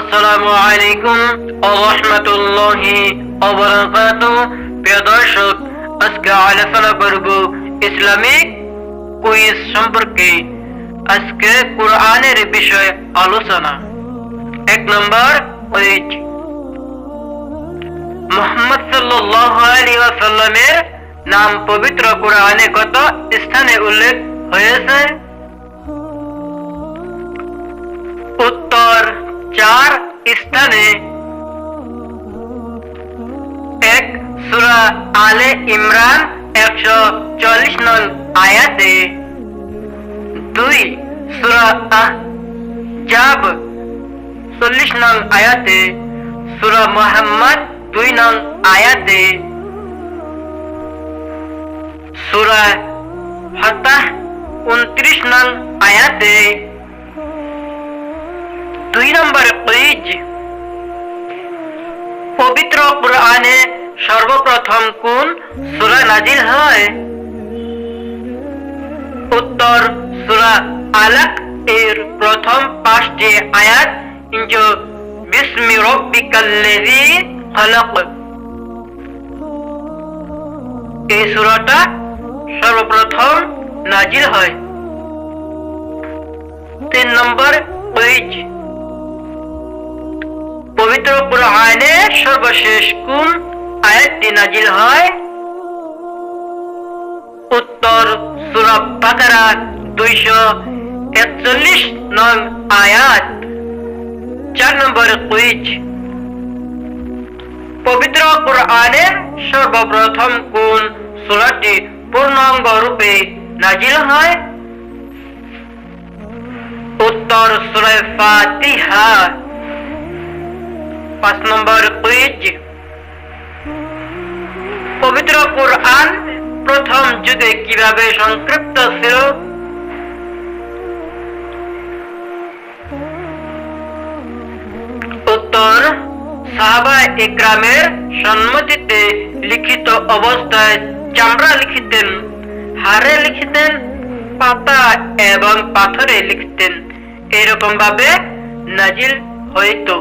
আসসালামু আলাইকুম ওয়া রাহমাতুল্লাহি ওয়া বারাকাতুহু। প্রিয় দর্শক, আজকে আলোচনা করব ইসলামিক কুইজ সম্পর্কে। আজকে কোরআনের বিষয়ে আলোচনা। 1 নম্বর কুইজ। মুহাম্মদ সাল্লাল্লাহু আলাইহি ওয়াসাল্লামের নাম পবিত্র কোরআনে কত স্থানে উল্লেখ হয়েছে? উত্তর 4 স্থানে। 1 সূরা আলে ইমরান 140 নং আয়াতে। 2 সূরা আহজাব 40 নং আয়াতে। সূরা মুহাম্মদ 2 নং আয়াতে। সূরা ফাতহ 29 নং আয়াতে। 2 নম্বর কুইজ। পবিত্র কোরআনে সর্বপ্রথম কোন সূরা নাজিল হয়? উত্তর সূরা আলাক এর প্রথম 5টি আয়াত। বিসমি রাব্বিকাল্লাযী খালাক। এই সূরাটা সর্বপ্রথম নাজিল হয়। 3 নম্বর কুইজ। পবিত্র কোরআনে সর্বশেষ কোন আয়াতটি নাজিল হয়? উত্তর সূরা বাকারা 241 নং আয়াত। 4 নম্বর কুইজ। পবিত্র কোরআনে সর্বপ্রথম কোন সূরাটি পূর্ণাঙ্গ রূপে নাজিল হয়? উত্তর সূরা ফাতিহা। 5 নম্বর কুইজ। পবিত্র কোরআন প্রথম যুগে কিভাবে সংক্ষিপ্ত ছিল? উত্তর সাহাবা ইকরামের সম্মতিতে লিখিত অবস্থায় চামড়া লিখতেন, হাড়ে লিখতেন, পাতা এবং পাথরে লিখতেন। এরকম ভাবে নাজিল হইতো।